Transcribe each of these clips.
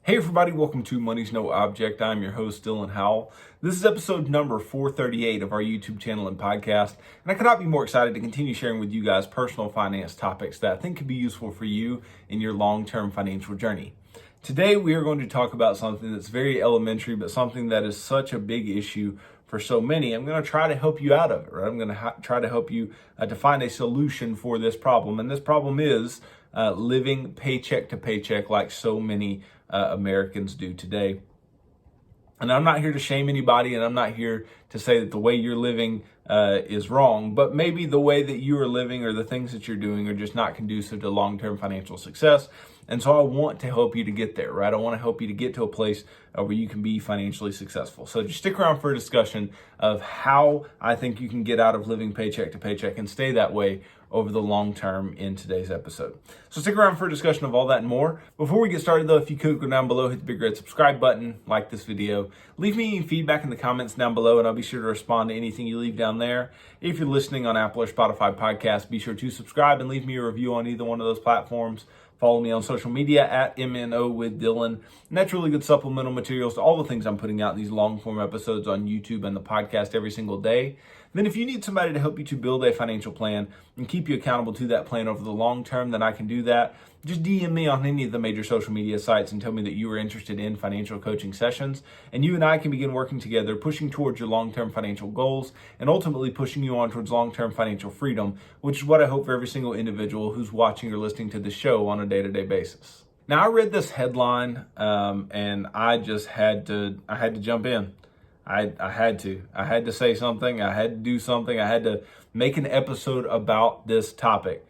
Hey everybody, welcome to Money's No Object. I'm your host, Dylan Howell. This is episode number 438 of our YouTube channel and podcast, and I could not be more excited to continue sharing with you guys personal finance topics that I think could be useful for you in your long-term financial journey. Today we are going to talk about something that's very elementary, but something that is such a big issue for so many. I'm going to try to help you out of it, right? I'm going to try to help you to find a solution for this problem, and this problem is living paycheck to paycheck like so many Americans do today. And I'm not here to shame anybody, and I'm not here to say that the way you're living is wrong, but maybe the way that you are living or the things that you're doing are just not conducive to long-term financial success. And so I want to help you to get there, right? I want to help you to get to a place where you can be financially successful. So just stick around for a discussion of how I think you can get out of living paycheck to paycheck and stay that way over the long term in today's episode. So stick around for a discussion of all that and more. Before we get started though, if you could go down below, hit the big red subscribe button, like this video, leave me any feedback in the comments down below and I'll be sure to respond to anything you leave down there. If you're listening on Apple or Spotify podcasts, be sure to subscribe and leave me a review on either one of those platforms. Follow me on social media at MNO with Dylan. And that's really good supplemental materials to all the things I'm putting out in these long form episodes on YouTube and the podcast every single day. Then if you need somebody to help you to build a financial plan and keep you accountable to that plan over the long term, then I can do that. Just DM me on any of the major social media sites and tell me that you are interested in financial coaching sessions. And you and I can begin working together, pushing towards your long-term financial goals and ultimately pushing you on towards long-term financial freedom, which is what I hope for every single individual who's watching or listening to the show on a day-to-day basis. Now, I read this headline and I had to jump in. I had to say something. I had to do something. I had to make an episode about this topic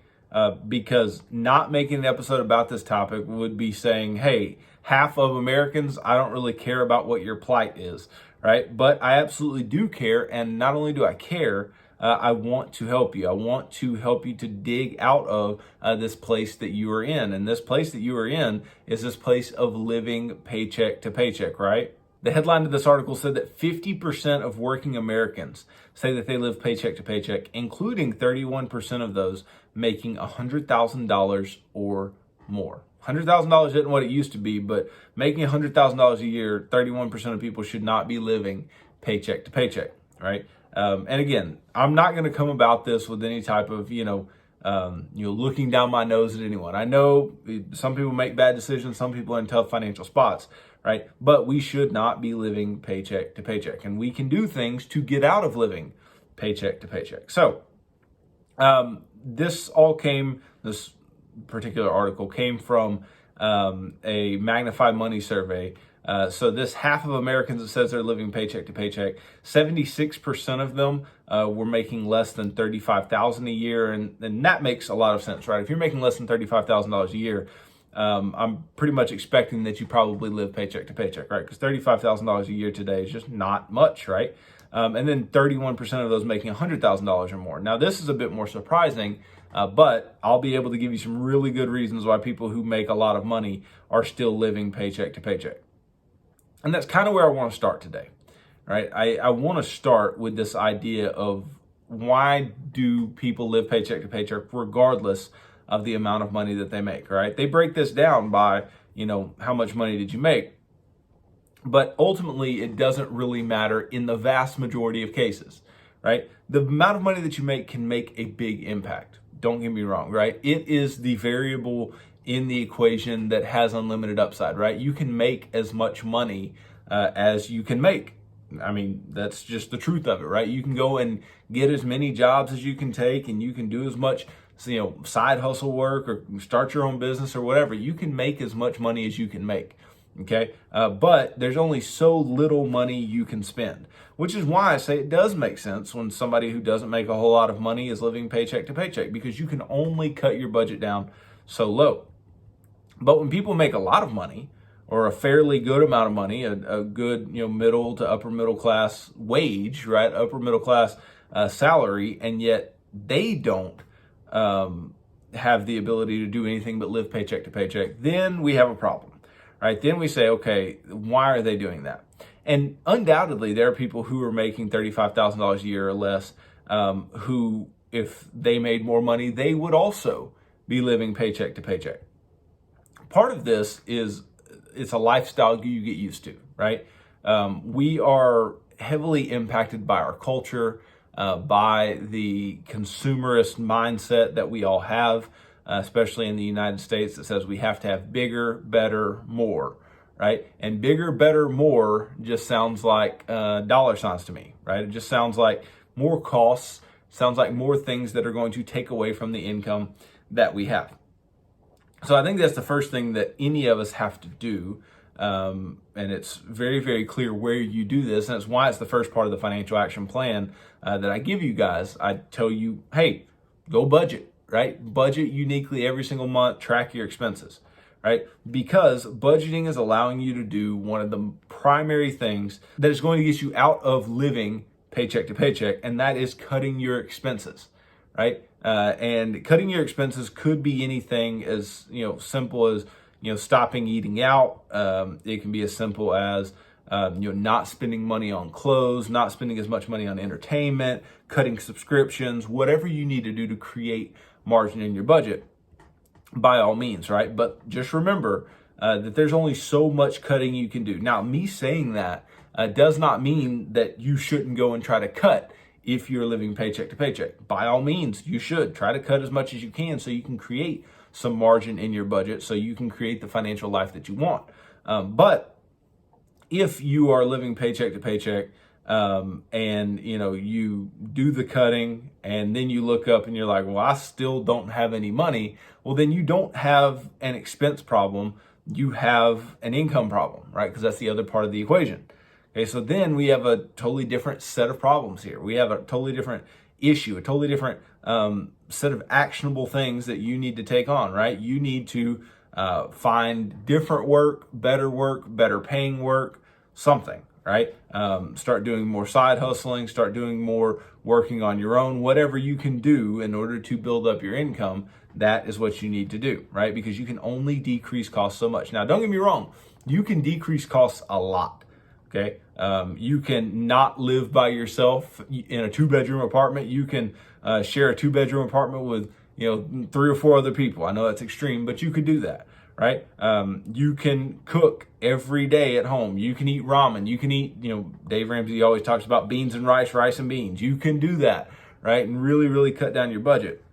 because not making an episode about this topic would be saying, hey, half of Americans, I don't really care about what your plight is, right? But I absolutely do care. And not only do I care, I want to help you. I want to help you to dig out of this place that you are in. And this place that you are in is this place of living paycheck to paycheck, right? The headline of this article said that 50% of working Americans say that they live paycheck to paycheck, including 31% of those making $100,000 or more. $100,000 isn't what it used to be, but making $100,000 a year, 31% of people should not be living paycheck to paycheck, right? And again, I'm not going to come about this with any type of, looking down my nose at anyone. I know some people make bad decisions. Some people are in tough financial spots, right? But we should not be living paycheck to paycheck. And we can do things to get out of living paycheck to paycheck. So this particular article came from a Magnified Money survey. So this half of Americans that says they're living paycheck to paycheck, 76% of them were making less than $35,000 a year. And that makes a lot of sense, right? If you're making less than $35,000 a year, I'm pretty much expecting that you probably live paycheck to paycheck, right? Because $35,000 a year today is just not much, right? And then 31% of those making $100,000 or more. Now, this is a bit more surprising, but I'll be able to give you some really good reasons why people who make a lot of money are still living paycheck to paycheck. And that's kind of where I want to start today, right? I want to start with this idea of why do people live paycheck to paycheck regardless of the amount of money that they make, right? They break this down by, how much money did you make? But ultimately, it doesn't really matter in the vast majority of cases, right? The amount of money that you make can make a big impact. Don't get me wrong, right? It is the variable in the equation that has unlimited upside, right? You can make as much money as you can make. I mean, that's just the truth of it, right? You can go and get as many jobs as you can take, and you can do as much, side hustle work or start your own business or whatever. You can make as much money as you can make, okay? But there's only so little money you can spend, which is why I say it does make sense when somebody who doesn't make a whole lot of money is living paycheck to paycheck, because you can only cut your budget down so low. But when people make a lot of money, or a fairly good amount of money, a good, middle to upper middle class wage, right? Upper middle class salary, and yet they don't have the ability to do anything but live paycheck to paycheck, then we have a problem, right? Then we say, okay, why are they doing that? And undoubtedly, there are people who are making $35,000 a year or less who, if they made more money, they would also be living paycheck to paycheck. Part of this is it's a lifestyle you get used to, right? We are heavily impacted by our culture, by the consumerist mindset that we all have, especially in the United States, that says we have to have bigger, better, more, right? And bigger, better, more just sounds like dollar signs to me, right? It just sounds like more costs, sounds like more things that are going to take away from the income that we have. So I think that's the first thing that any of us have to do. And it's very, very clear where you do this. And it's why it's the first part of the financial action plan that I give you guys. I tell you, hey, go budget, right? Budget uniquely every single month, track your expenses, right? Because budgeting is allowing you to do one of the primary things that is going to get you out of living paycheck to paycheck, and that is cutting your expenses, right? And cutting your expenses could be anything as simple as stopping eating out. It can be as simple as not spending money on clothes, not spending as much money on entertainment, cutting subscriptions, whatever you need to do to create margin in your budget, by all means, right? But just remember that there's only so much cutting you can do. Now, me saying that does not mean that you shouldn't go and try to cut if you're living paycheck to paycheck. By all means, you should try to cut as much as you can so you can create some margin in your budget, so you can create the financial life that you want. But if you are living paycheck to paycheck, and you do the cutting and then you look up and you're like, well, I still don't have any money. Well, then you don't have an expense problem. You have an income problem, right? Because that's the other part of the equation. Okay, so then we have a totally different set of problems here. We have a totally different issue, a totally different set of actionable things that you need to take on, right? You need to find different work, better paying work, something, right? Start doing more side hustling, start doing more working on your own, whatever you can do in order to build up your income. That is what you need to do, right? Because you can only decrease costs so much. Now, don't get me wrong, you can decrease costs a lot. Okay, you can not live by yourself in a 2-bedroom apartment. You can share a 2-bedroom apartment with 3 or 4 other people. I know that's extreme, but you could do that, right? You can cook every day at home. You can eat ramen. You can eat, Dave Ramsey always talks about beans and rice, rice and beans. You can do that, right? And really, really cut down your budget.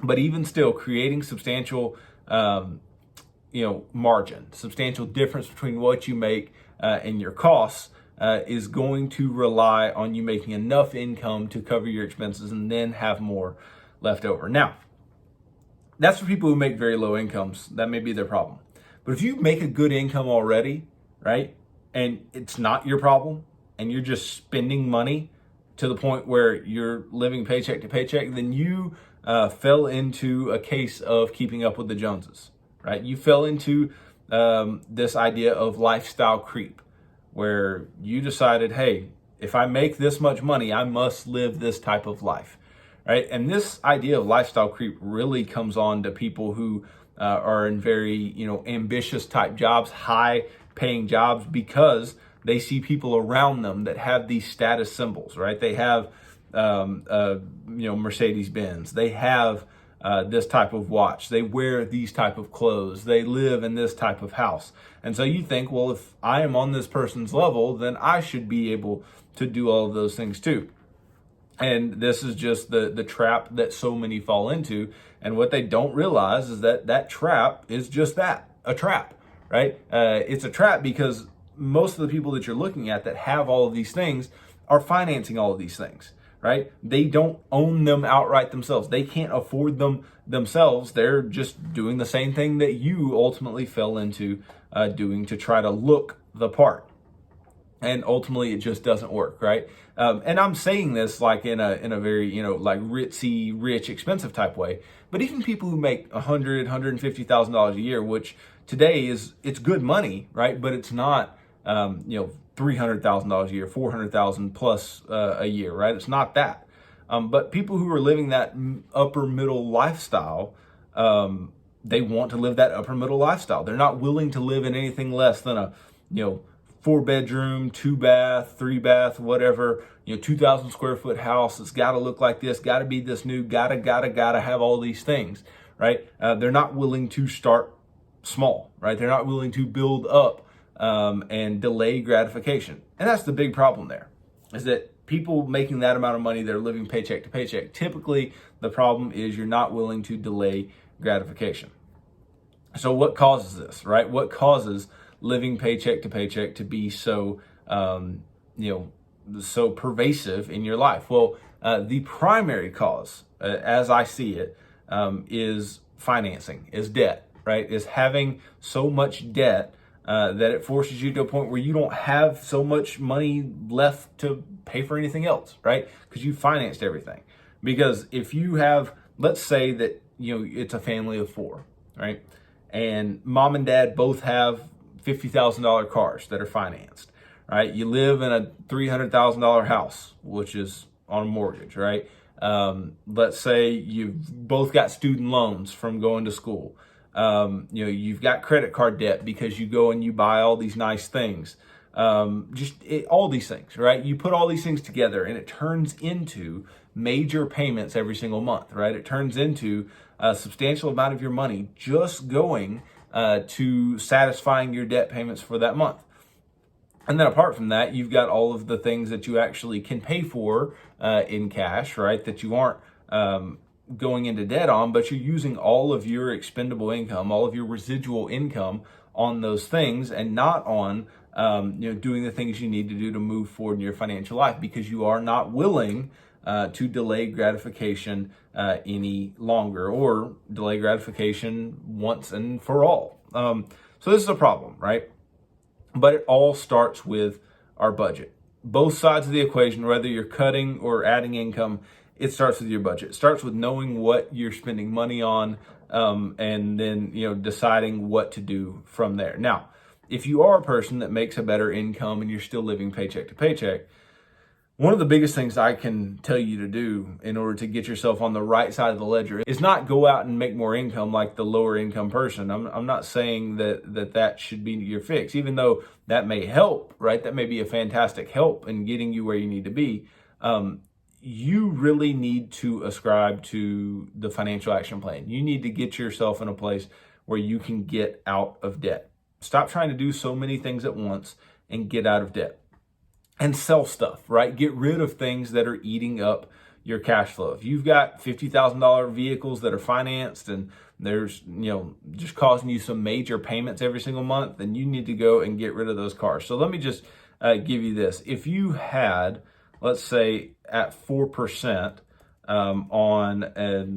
But even still, creating substantial, margin, substantial difference between what you make and your costs is going to rely on you making enough income to cover your expenses and then have more left over. Now, that's for people who make very low incomes. That may be their problem. But if you make a good income already, right, and it's not your problem, and you're just spending money to the point where you're living paycheck to paycheck, then you fell into a case of keeping up with the Joneses, right? You fell into this idea of lifestyle creep, where you decided, hey, if I make this much money, I must live this type of life, right? And this idea of lifestyle creep really comes on to people who are in very, ambitious type jobs, high paying jobs, because they see people around them that have these status symbols, right? They have, Mercedes Benz. They have this type of watch. They wear these type of clothes. They live in this type of house. And so you think, well, if I am on this person's level, then I should be able to do all of those things too. And this is just the trap that so many fall into. And what they don't realize is that trap is just that, a trap, right? It's a trap because most of the people that you're looking at that have all of these things are financing all of these things, right? They don't own them outright themselves. They can't afford them themselves. They're just doing the same thing that you ultimately fell into doing to try to look the part. And ultimately, it just doesn't work, right? And I'm saying this like in a very, like ritzy, rich, expensive type way. But even people who make $100,000, $150,000 a year, which today it's good money, right? But it's not, $300,000 a year, $400,000 plus a year, right? It's not that. But people who are living that upper middle lifestyle, they want to live that upper middle lifestyle. They're not willing to live in anything less than a, 4-bedroom, 2-bath, 3-bath, whatever, 2,000 square foot house. It's got to look like this, got to be this new, gotta have all these things, right? They're not willing to start small, right? They're not willing to build up and delay gratification. And that's the big problem there, is that people making that amount of money, they're living paycheck to paycheck. Typically, the problem is you're not willing to delay gratification. So what causes this, right? What causes living paycheck to paycheck to be so, so pervasive in your life? Well, the primary cause, as I see it, is financing, is debt, right? Is having so much debt that it forces you to a point where you don't have so much money left to pay for anything else, right? Because you financed everything. Because if you have, let's say that, it's a family of four, right? And mom and dad both have $50,000 cars that are financed, right? You live in a $300,000 house, which is on a mortgage, right? Let's say you've both got student loans from going to school. You've got credit card debt because you go and you buy all these nice things. All these things, right? You put all these things together and it turns into major payments every single month, right? It turns into a substantial amount of your money just going to satisfying your debt payments for that month. And then apart from that, you've got all of the things that you actually can pay for in cash, right? That you aren't going into debt on, but you're using all of your expendable income, all of your residual income on those things and not on doing the things you need to do to move forward in your financial life, because you are not willing to delay gratification any longer, or delay gratification once and for all. So this is a problem, right? But it all starts with our budget. Both sides of the equation, whether you're cutting or adding income, it starts with your budget. It starts with knowing what you're spending money on, and then deciding what to do from there. Now, if you are a person that makes a better income and you're still living paycheck to paycheck, one of the biggest things I can tell you to do in order to get yourself on the right side of the ledger is not go out and make more income like the lower income person. I'm not saying that should be your fix, even though that may help, right? That may be a fantastic help in getting you where you need to be. You really need to ascribe to the financial action plan. You need to get yourself in a place where you can get out of debt. Stop trying to do so many things at once and get out of debt. And sell stuff, right? Get rid of things that are eating up your cash flow. If you've got $50,000 vehicles that are financed and there's, just causing you some major payments every single month, then you need to go and get rid of those cars. So let me just give you this. If you had, let's say at 4% on a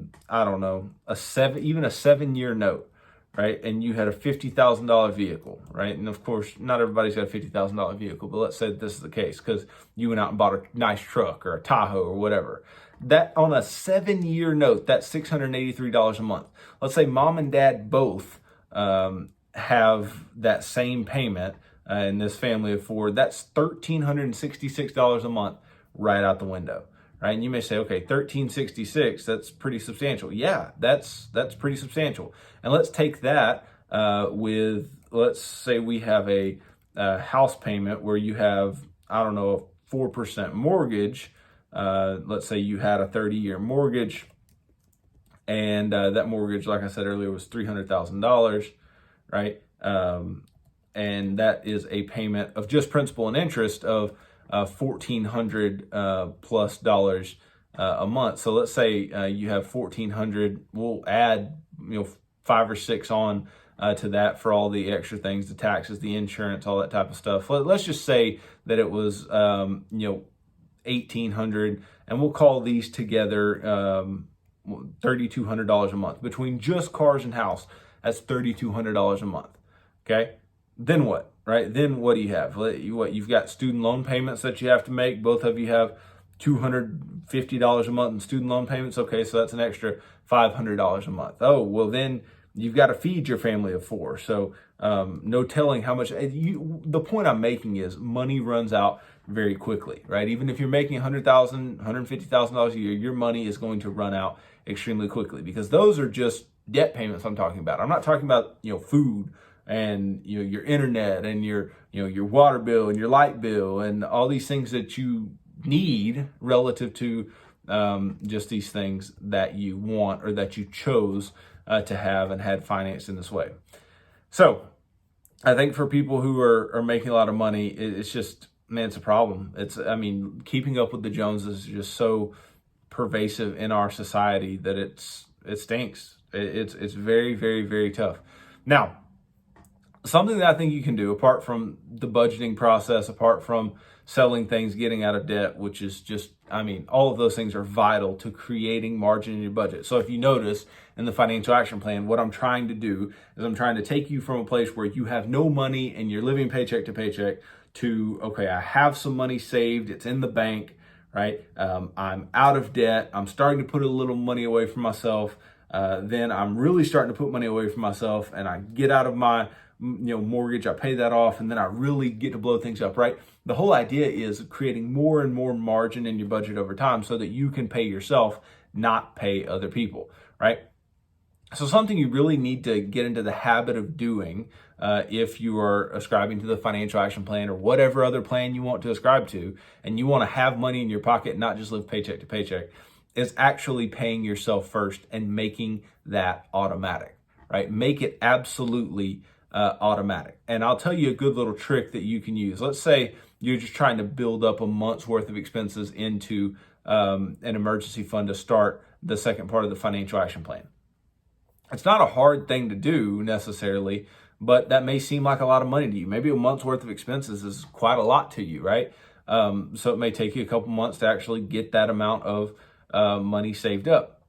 7-year note, right? And you had a $50,000 vehicle, right? And of course, not everybody's got a $50,000 vehicle, but let's say that this is the case because you went out and bought a nice truck or a Tahoe or whatever. That on a 7-year note, that's $683 a month. Let's say mom and dad both have that same payment in this family of four. That's $1,366 a month right out the window. Right? And you may say, okay, $1,366, that's pretty substantial. Yeah, that's pretty substantial. And let's take that let's say we have a house payment where you have, a 4% mortgage. Let's say you had a 30-year mortgage, and that mortgage, like I said earlier, was $300,000, right? And that is a payment of just principal and interest of $1,400 plus dollars a month. So let's say you have $1,400. We'll add 5 or 6 on to that for all the extra things, the taxes, the insurance, all that type of stuff. Let's just say that it was $1,800, and we'll call these together $3,200 a month between just cars and house. That's $3,200 a month. Okay, then what? Right? Then what do you have? You've got student loan payments that you have to make. Both of you have $250 a month in student loan payments. Okay, so that's an extra $500 a month. Oh, well then you've got to feed your family of four. So no telling how much. The point I'm making is money runs out very quickly, right? Even if you're making $100,000, $150,000 a year, your money is going to run out extremely quickly, because those are just debt payments I'm talking about. I'm not talking about food and your internet and your water bill and your light bill and all these things that you need relative to just these things that you want or that you chose to have and had financed in this way. So I think for people who are making a lot of money, it's just, man, it's a problem. Keeping up with the Joneses is just so pervasive in our society that it stinks. It's very, very, very tough. Now, something that I think you can do, apart from the budgeting process, apart from selling things, getting out of debt, which is just, all of those things are vital to creating margin in your budget. So if you notice in the financial action plan, what I'm trying to do is I'm trying to take you from a place where you have no money and you're living paycheck to paycheck to, okay, I have some money saved, it's in the bank, right? I'm out of debt. I'm starting to put a little money away for myself. Then I'm really starting to put money away for myself, and I get out of my mortgage, I pay that off, and then I really get to blow things up, right? The whole idea is creating more and more margin in your budget over time so that you can pay yourself, not pay other people, right? So something you really need to get into the habit of doing if you are ascribing to the financial action plan or whatever other plan you want to ascribe to, and you want to have money in your pocket, not just live paycheck to paycheck, is actually paying yourself first and making that automatic, right? Make it absolutely automatic. And I'll tell you a good little trick that you can use. Let's say you're just trying to build up a month's worth of expenses into an emergency fund to start the second part of the financial action plan. It's not a hard thing to do necessarily, but that may seem like a lot of money to you. Maybe a month's worth of expenses is quite a lot to you, right? So it may take you a couple months to actually get that amount of money saved up.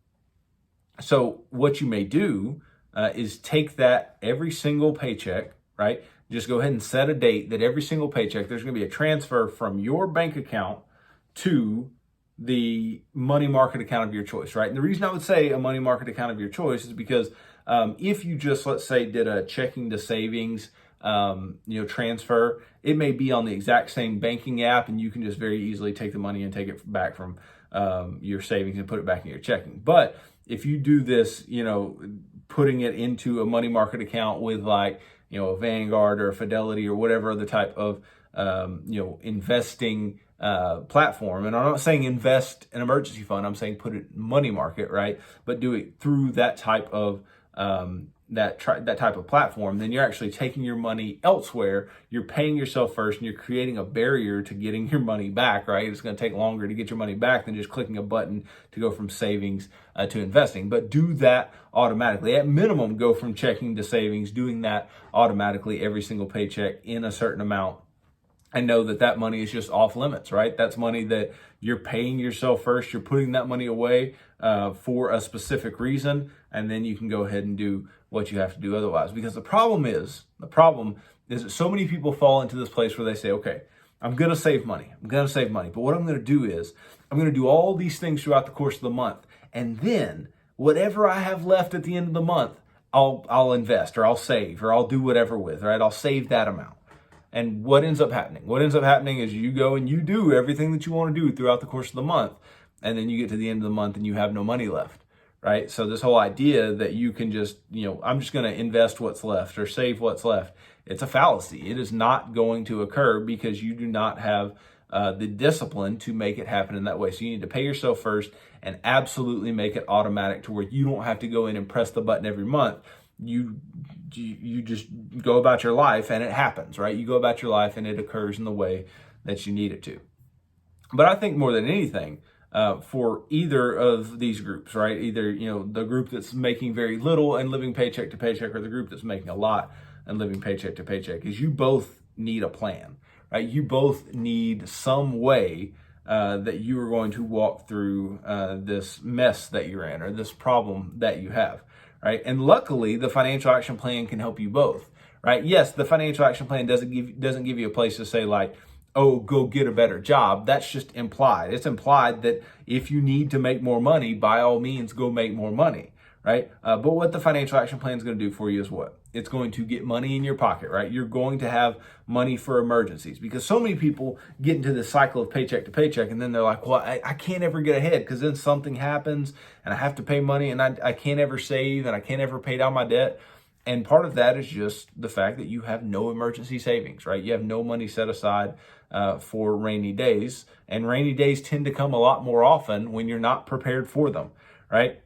So what you may do is take that every single paycheck, right? Just go ahead and set a date that every single paycheck, there's going to be a transfer from your bank account to the money market account of your choice, right? And the reason I would say a money market account of your choice is because if you just, let's say, did a checking to savings, transfer, it may be on the exact same banking app, and you can just very easily take the money and take it back from your savings and put it back in your checking. But if you do this, putting it into a money market account with like, a Vanguard or a Fidelity or whatever other type of, investing platform. And I'm not saying invest an emergency fund. I'm saying put it in money market, right? But do it through that type of that type of platform. Then you're actually taking your money elsewhere. You're paying yourself first, and you're creating a barrier to getting your money back, right? It's going to take longer to get your money back than just clicking a button to go from savings to investing. But do that automatically. At minimum, go from checking to savings, doing that automatically every single paycheck in a certain amount. And know that that money is just off limits, right? That's money that you're paying yourself first. You're putting that money away for a specific reason, and then you can go ahead and do what you have to do otherwise. Because the problem is that so many people fall into this place where they say, okay, I'm going to save money. But what I'm going to do is I'm going to do all these things throughout the course of the month. And then whatever I have left at the end of the month, I'll invest, or I'll save, or I'll do whatever with, right? I'll save that amount. And what ends up happening? What ends up happening is you go and you do everything that you want to do throughout the course of the month. And then you get to the end of the month and you have no money left, right? So this whole idea that you can just, I'm just going to invest what's left or save what's left, it's a fallacy. It is not going to occur because you do not have the discipline to make it happen in that way. So you need to pay yourself first and absolutely make it automatic to where you don't have to go in and press the button every month. You just go about your life and it happens, right? You go about your life and it occurs in the way that you need it to. But I think more than anything, for either of these groups, right? Either, the group that's making very little and living paycheck to paycheck, or the group that's making a lot and living paycheck to paycheck, is you both need a plan, right? You both need some way that you are going to walk through this mess that you're in, or this problem that you have. Right? And luckily, the financial action plan can help you both, right? Yes, the financial action plan doesn't give you a place to say like, oh, go get a better job. That's just implied. It's implied that if you need to make more money, by all means, go make more money, right? But what the financial action plan is going to do for you is what? It's going to get money in your pocket, right? You're going to have money for emergencies, because so many people get into this cycle of paycheck to paycheck, and then they're like, well, I can't ever get ahead because then something happens and I have to pay money, and I can't ever save, and I can't ever pay down my debt. And part of that is just the fact that you have no emergency savings, right? You have no money set aside for rainy days, and rainy days tend to come a lot more often when you're not prepared for them, right?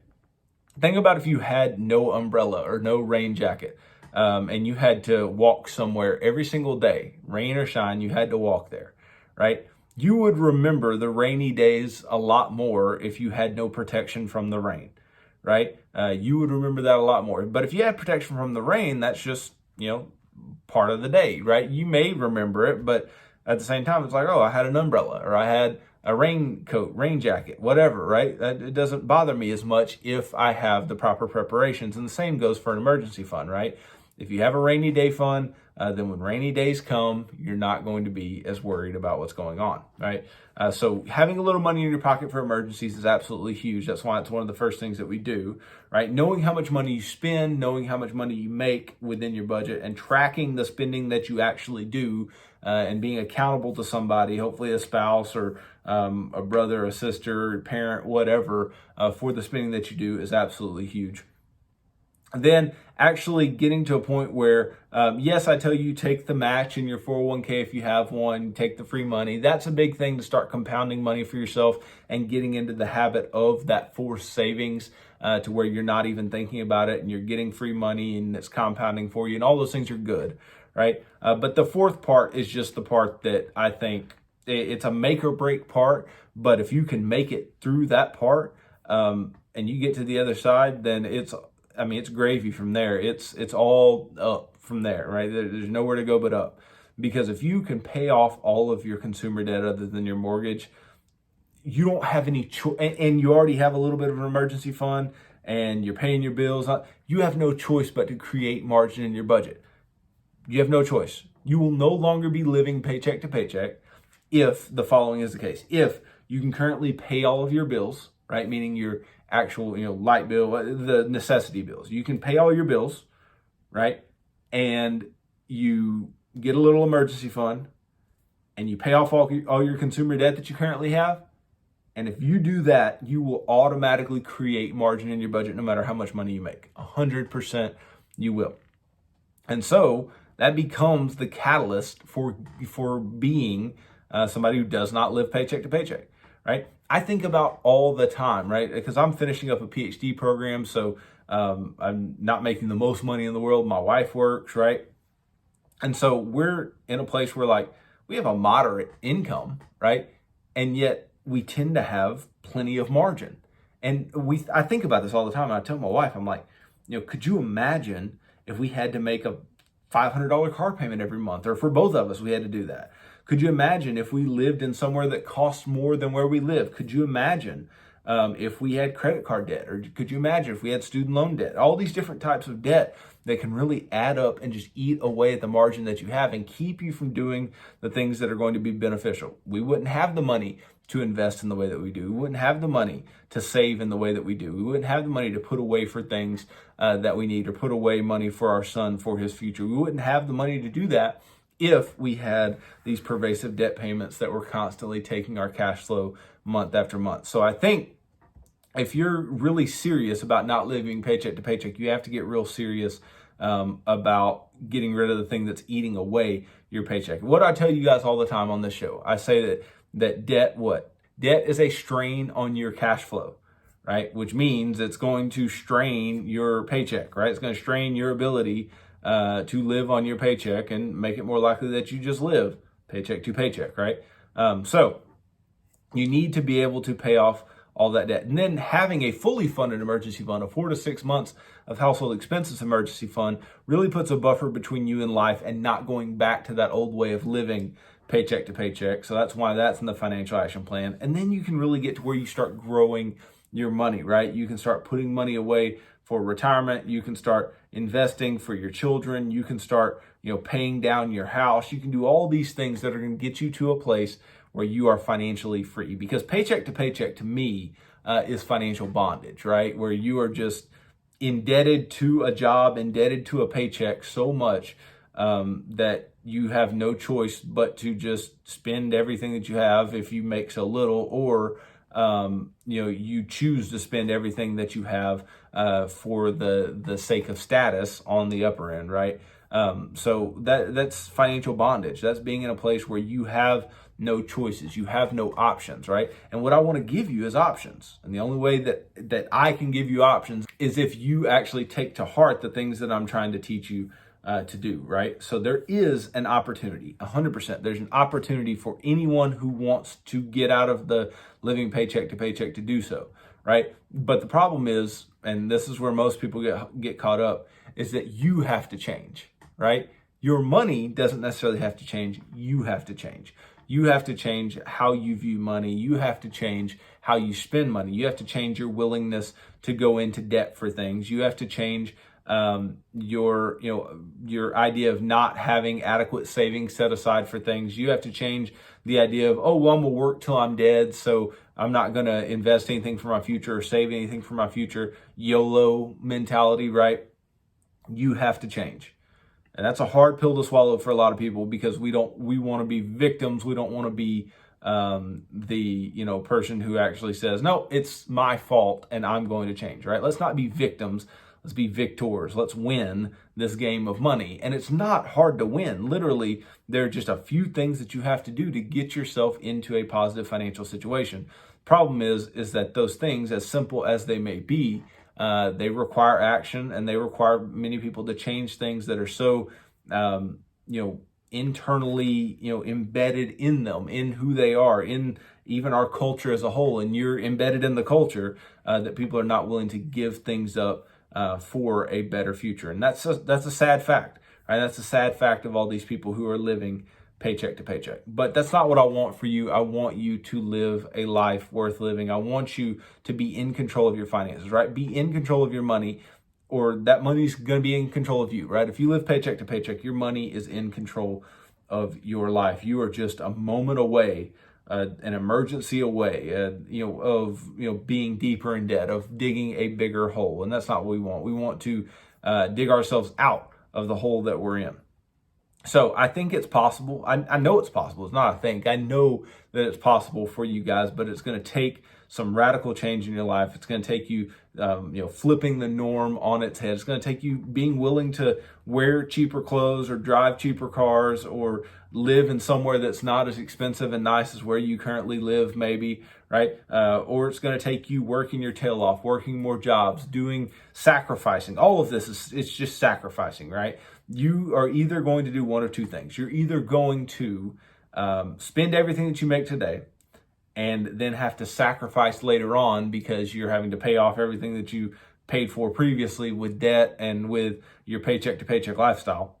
Think about if you had no umbrella or no rain jacket. and you had to walk somewhere every single day, rain or shine, you had to walk there, right? You would remember the rainy days a lot more if you had no protection from the rain, right? You would remember that a lot more. But if you had protection from the rain, that's just, part of the day, right? You may remember it, but at the same time, it's like, oh, I had an umbrella, or I had a raincoat, rain jacket, whatever, right? It doesn't bother me as much if I have the proper preparations. And the same goes for an emergency fund, right? If you have a rainy day fund, then when rainy days come, you're not going to be as worried about what's going on, right? So having a little money in your pocket for emergencies is absolutely huge. That's why it's one of the first things that we do, right? Knowing how much money you spend, knowing how much money you make within your budget, and tracking the spending that you actually do, and being accountable to somebody, hopefully a spouse or a brother, a sister, a parent, whatever, for the spending that you do is absolutely huge. Then actually getting to a point where, yes, I tell you, take the match in your 401k if you have one, take the free money. That's a big thing to start compounding money for yourself and getting into the habit of that forced savings, to where you're not even thinking about it and you're getting free money and it's compounding for you, and all those things are good, right? But the fourth part is just the part that I think it's a make or break part, but if you can make it through that part, and you get to the other side, then it's gravy from there. It's all up from there, right? There's nowhere to go but up. Because if you can pay off all of your consumer debt other than your mortgage, you don't have any choice, and you already have a little bit of an emergency fund and you're paying your bills, you have no choice but to create margin in your budget. You have no choice. You will no longer be living paycheck to paycheck if the following is the case. If you can currently pay all of your bills, right? Meaning your actual, light bill, the necessity bills. You can pay all your bills, right? And you get a little emergency fund and you pay off all your consumer debt that you currently have. And if you do that, you will automatically create margin in your budget no matter how much money you make. 100% you will. And so that becomes the catalyst for being somebody who does not live paycheck to paycheck, right? I think about all the time, right? Because I'm finishing up a PhD program, so I'm not making the most money in the world. My wife works, right? And so we're in a place where we have a moderate income, right? And yet we tend to have plenty of margin. And I think about this all the time. And I tell my wife, I'm like, could you imagine if we had to make a $500 car payment every month, or for both of us, we had to do that? Could you imagine if we lived in somewhere that costs more than where we live? Could you imagine if we had credit card debt? Or could you imagine if we had student loan debt? All these different types of debt that can really add up and just eat away at the margin that you have and keep you from doing the things that are going to be beneficial. We wouldn't have the money to invest in the way that we do. We wouldn't have the money to save in the way that we do. We wouldn't have the money to put away for things that we need, or put away money for our son for his future. We wouldn't have the money to do that if we had these pervasive debt payments that were constantly taking our cash flow month after month. So I think if you're really serious about not living paycheck to paycheck, you have to get real serious about getting rid of the thing that's eating away your paycheck. What I tell you guys all the time on this show, I say that debt is a strain on your cash flow, right? Which means it's going to strain your paycheck, right? It's going to strain your ability to live on your paycheck and make it more likely that you just live paycheck to paycheck, right? So you need to be able to pay off all that debt. And then having a fully funded emergency fund, a 4 to 6 months of household expenses emergency fund, really puts a buffer between you and life and not going back to that old way of living paycheck to paycheck. So that's why that's in the financial action plan. And then you can really get to where you start growing your money, right? You can start putting money away for retirement. You can start investing for your children. You can start, paying down your house. You can do all these things that are going to get you to a place where you are financially free. Because paycheck to paycheck, to me, is financial bondage, right? Where you are just indebted to a job, indebted to a paycheck so much that you have no choice but to just spend everything that you have if you make so little, or you choose to spend everything that you have for the sake of status on the upper end, right? So that's financial bondage. That's being in a place where you have no choices, you have no options, right? And what I want to give you is options. And the only way that I can give you options is if you actually take to heart the things that I'm trying to teach you to do, right? So there is an opportunity, 100%. There's an opportunity for anyone who wants to get out of the living paycheck to paycheck to do so, right? But the problem is, and this is where most people get caught up, is that you have to change, right? Your money doesn't necessarily have to change. You have to change. You have to change how you view money. You have to change how you spend money. You have to change your willingness to go into debt for things. You have to change your idea of not having adequate savings set aside for things. You have to change the idea of, oh, well, I'm gonna work till I'm dead, so I'm not gonna invest anything for my future or save anything for my future. YOLO mentality, right? You have to change. And that's a hard pill to swallow for a lot of people, because we want to be victims. We don't want to be the person who actually says, no, it's my fault and I'm going to change, right? Let's not be victims. Let's be victors. Let's win this game of money. And it's not hard to win. Literally, there are just a few things that you have to do to get yourself into a positive financial situation. Problem is that those things, as simple as they may be, they require action, and they require many people to change things that are so, internally, embedded in them, in who they are, in even our culture as a whole. And you're embedded in the culture that people are not willing to give things up for a better future. And that's a sad fact, right? That's a sad fact of all these people who are living paycheck to paycheck. But that's not what I want for you. I want you to live a life worth living. I want you to be in control of your finances, right? Be in control of your money, or that money's going to be in control of you, right? If you live paycheck to paycheck, your money is in control of your life. You are just a moment away, an emergency away, of being deeper in debt, of digging a bigger hole. And that's not what we want. We want to dig ourselves out of the hole that we're in. So I think it's possible. I know it's possible. It's not I think. I know that it's possible for you guys, but it's going to take some radical change in your life. It's going to take you, flipping the norm on its head. It's going to take you being willing to wear cheaper clothes or drive cheaper cars or live in somewhere that's not as expensive and nice as where you currently live, maybe, right? Or it's going to take you working your tail off, working more jobs, sacrificing. All of this it's just sacrificing, right? You are either going to do one of two things. You're either going to spend everything that you make today and then have to sacrifice later on because you're having to pay off everything that you paid for previously with debt and with your paycheck to paycheck lifestyle.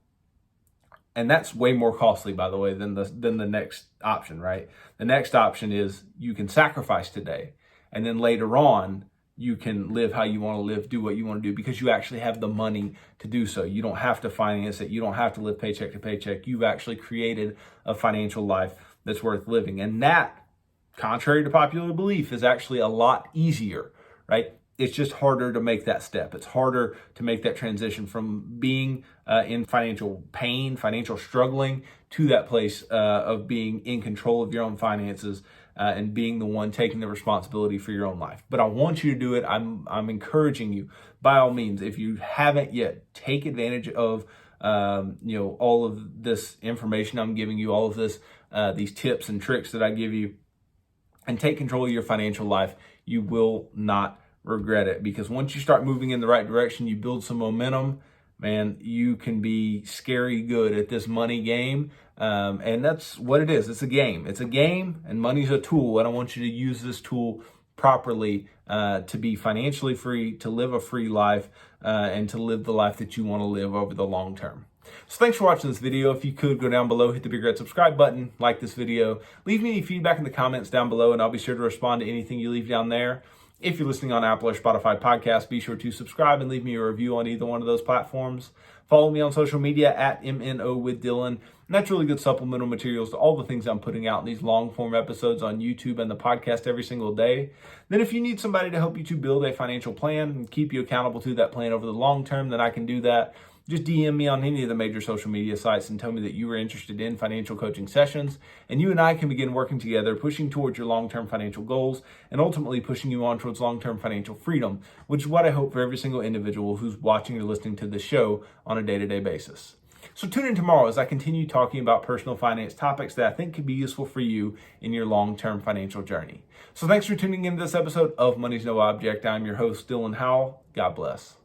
And that's way more costly, by the way, than the next option, right? The next option is you can sacrifice today, and then later on, you can live how you want to live, do what you want to do, because you actually have the money to do so. You don't have to finance it. You don't have to live paycheck to paycheck. You've actually created a financial life that's worth living. And that, contrary to popular belief, is actually a lot easier, right? It's just harder to make that step. It's harder to make that transition from being in financial pain, financial struggling, to that place of being in control of your own finances and being the one taking the responsibility for your own life. But I want you to do it. I'm encouraging you, by all means, if you haven't yet, take advantage of all of this information I'm giving you, all of this, these tips and tricks that I give you, and take control of your financial life. You will not regret it, because once you start moving in the right direction, you build some momentum, man, you can be scary good at this money game. And that's what it is. It's a game. It's a game, and money's a tool. And I want you to use this tool properly to be financially free, to live a free life, and to live the life that you want to live over the long term. So thanks for watching this video. If you could go down below, hit the big red subscribe button, like this video, leave me any feedback in the comments down below, and I'll be sure to respond to anything you leave down there. If you're listening on Apple or Spotify podcasts, be sure to subscribe and leave me a review on either one of those platforms. Follow me on social media at MNO with Dylan. And that's really good supplemental materials to all the things I'm putting out in these long form episodes on YouTube and the podcast every single day. Then if you need somebody to help you to build a financial plan and keep you accountable to that plan over the long term, then I can do that. Just DM me on any of the major social media sites and tell me that you are interested in financial coaching sessions, and you and I can begin working together, pushing towards your long-term financial goals and ultimately pushing you on towards long-term financial freedom, which is what I hope for every single individual who's watching or listening to this show on a day-to-day basis. So tune in tomorrow as I continue talking about personal finance topics that I think could be useful for you in your long-term financial journey. So thanks for tuning in to this episode of Money's No Object. I'm your host, Dylan Howell. God bless.